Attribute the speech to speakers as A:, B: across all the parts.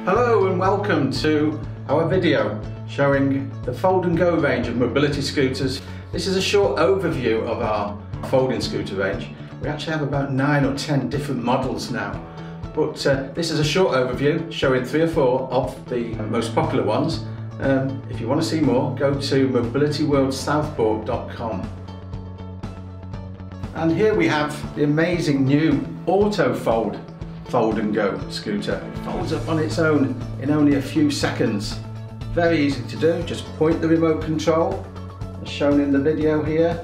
A: Hello and welcome to our video showing the fold and go range of mobility scooters. This is a short overview of our folding scooter range. We actually have about 9 or 10 different models now, but this is a short overview showing 3 or 4 of the most popular ones. If you want to see more, go to mobilityworldsouthport.com. And here we have the amazing new Auto Fold and go scooter. It folds up on its own in only a few seconds. Very easy to do, just point the remote control as shown in the video here,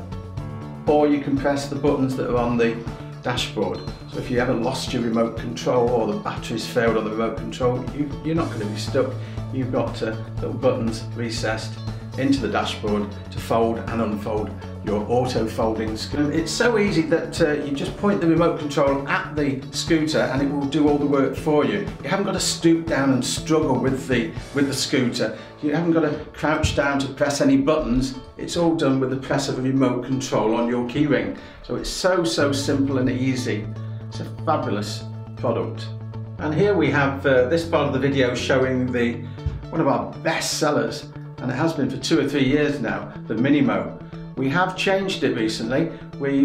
A: or you can press the buttons that are on the dashboard. So if you ever lost your remote control or the batteries failed on the remote control, you're not going to be stuck. You've got little buttons recessed into the dashboard to fold and unfold your auto folding scooter. It's so easy that you just point the remote control at the scooter and it will do all the work for you. You haven't got to stoop down and struggle with the scooter. You haven't got to crouch down to press any buttons. It's all done with the press of a remote control on your keyring. So it's so simple and easy. It's a fabulous product. And here we have this part of the video showing one of our best sellers, and it has been for 2 or 3 years now, the Minimo. We have changed it recently,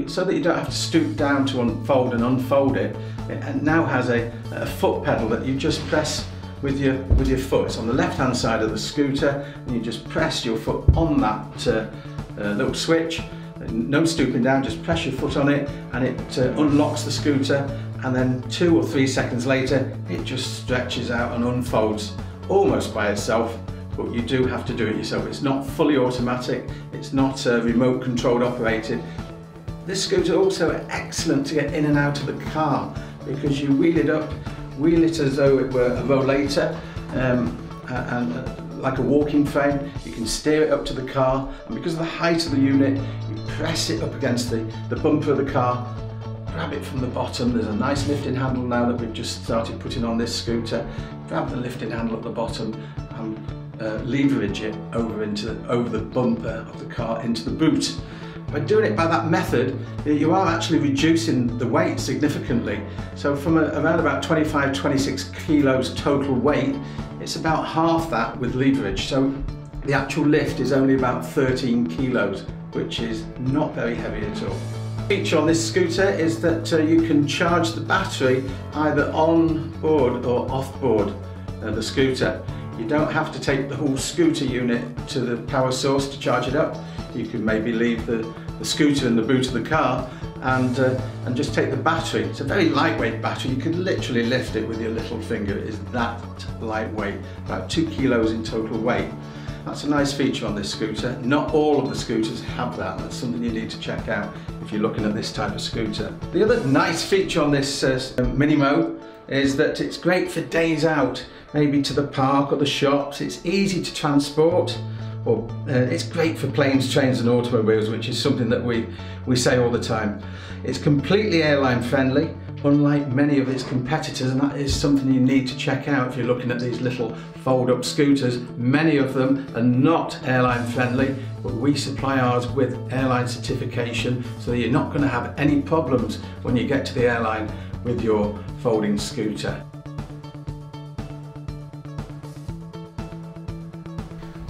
A: so that you don't have to stoop down to unfold and unfold it. It now has a foot pedal that you just press with your foot. It's on the left hand side of the scooter, and you just press your foot on that little switch. No stooping down, just press your foot on it and it unlocks the scooter, and then 2 or 3 seconds later it just stretches out and unfolds almost by itself. But you do have to do it yourself. It's not fully automatic, it's not remote controlled operated. This scooter also excellent to get in and out of the car, because you wheel it up, wheel it as though it were a rollator, and like a walking frame. You can steer it up to the car, and because of the height of the unit, you press it up against the bumper of the car, grab it from the bottom. There's a nice lifting handle now that we've just started putting on this scooter. Grab the lifting handle at the bottom and leverage it over the bumper of the car into the boot. By doing it by that method, you are actually reducing the weight significantly. So from around about 25-26 kilos total weight, it's about half that with leverage. So the actual lift is only about 13 kilos, which is not very heavy at all. The feature on this scooter is that you can charge the battery either on board or off board the scooter. You don't have to take the whole scooter unit to the power source to charge it up. You can maybe leave the scooter in the boot of the car and just take the battery. It's a very lightweight battery. You can literally lift it with your little finger. It is that lightweight, about 2 kilos in total weight. That's a nice feature on this scooter. Not all of the scooters have that. That's something you need to check out if you're looking at this type of scooter. The other nice feature on this Minimo is that it's great for days out, maybe to the park or the shops. It's easy to transport, or it's great for planes, trains and automobiles, which is something that we say all the time. It's completely airline friendly, unlike many of its competitors, and that is something you need to check out if you're looking at these little fold-up scooters. Many of them are not airline friendly, but we supply ours with airline certification, so that you're not going to have any problems when you get to the airline with your folding scooter.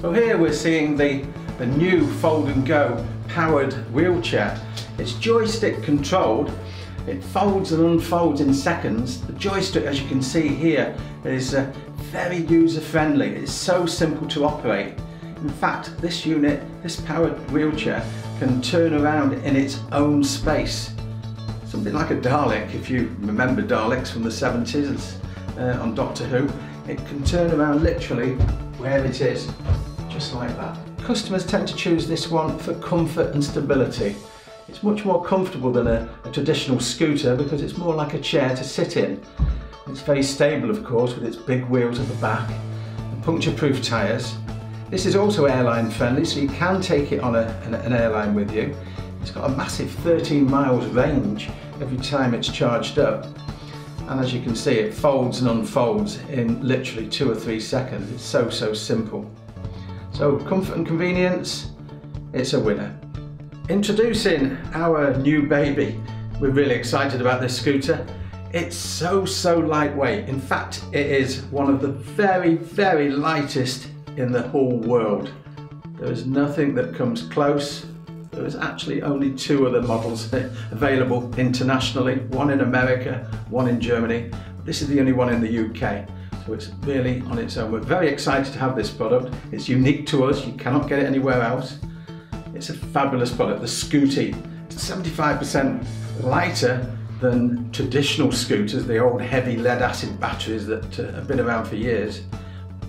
A: So here we're seeing the new Fold and Go powered wheelchair. It's joystick controlled. It folds and unfolds in seconds. The joystick, as you can see here, is very user friendly. It's so simple to operate. In fact, this unit, this powered wheelchair, can turn around in its own space. Something like a Dalek, if you remember Daleks from the 70s on Doctor Who. It can turn around literally where it is, just like that. Customers tend to choose this one for comfort and stability. It's much more comfortable than a traditional scooter, because it's more like a chair to sit in. It's very stable, of course, with its big wheels at the back and puncture-proof tyres. This is also airline friendly, so you can take it on an airline with you. It's got a massive 13 miles range every time it's charged up. And as you can see, it folds and unfolds in literally 2 or 3 seconds. It's so simple. So comfort and convenience, it's a winner. Introducing our new baby. We're really excited about this scooter. It's so lightweight. In fact, it is one of the very lightest in the whole world. There is nothing that comes close. There is actually only 2 other models available internationally, one in America, one in Germany. This is the only one in the UK, so it's really on its own. We're very excited to have this product. It's unique to us, you cannot get it anywhere else. It's a fabulous product, the Scooty. It's 75% lighter than traditional scooters, the old heavy lead acid batteries that have been around for years.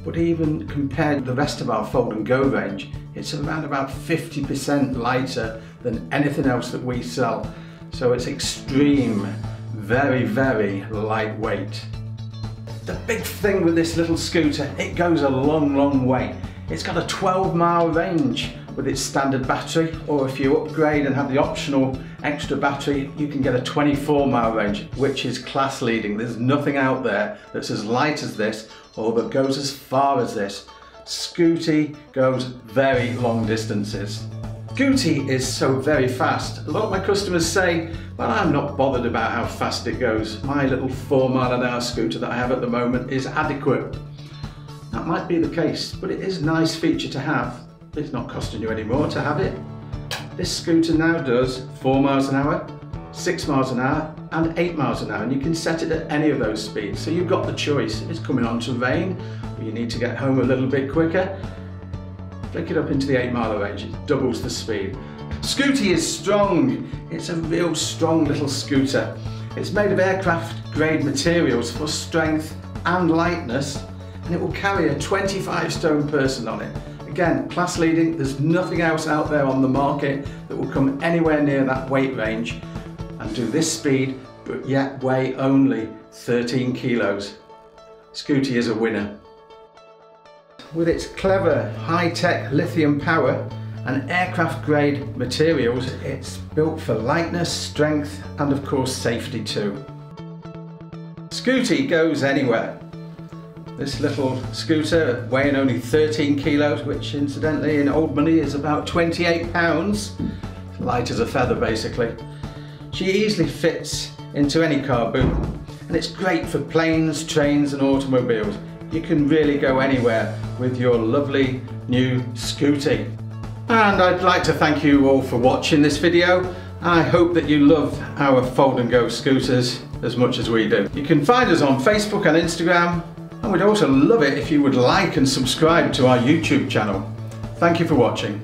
A: But even compared to the rest of our fold and go range, it's around about 50% lighter than anything else that we sell. So it's extreme, very lightweight. The big thing with this little scooter, it goes a long way. It's got a 12-mile range with its standard battery, or if you upgrade and have the optional extra battery, you can get a 24-mile range, which is class leading. There's nothing out there that's as light as this or that goes as far as this. Scooty goes very long distances. Scooty is so very fast. A lot of my customers say, well, I'm not bothered about how fast it goes. My little 4-mile-an-hour scooter that I have at the moment is adequate. That might be the case, but it is a nice feature to have. It's not costing you any more to have it. This scooter now does 4 miles an hour, 6 miles an hour and 8 miles an hour, and you can set it at any of those speeds, so you've got the choice. If it's coming on to rain or you need to get home a little bit quicker, flick it up into the 8-mile range, it doubles the speed. Scooty is strong. It's a real strong little scooter. It's made of aircraft grade materials for strength and lightness, and it will carry a 25-stone person on it. Again, class leading. There's nothing else out there on the market that will come anywhere near that weight range and do this speed, but yet weigh only 13 kilos. Scooty is a winner. With its clever high-tech lithium power and aircraft grade materials, it's built for lightness, strength and of course safety too. Scooty goes anywhere. This little scooter weighing only 13 kilos, which incidentally in old money is about 28 pounds, light as a feather basically. She easily fits into any car boot, and it's great for planes, trains and automobiles. You can really go anywhere with your lovely new Scooty. And I'd like to thank you all for watching this video. I hope that you love our fold and go scooters as much as we do. You can find us on Facebook and Instagram, and we'd also love it if you would like and subscribe to our YouTube channel. Thank you for watching.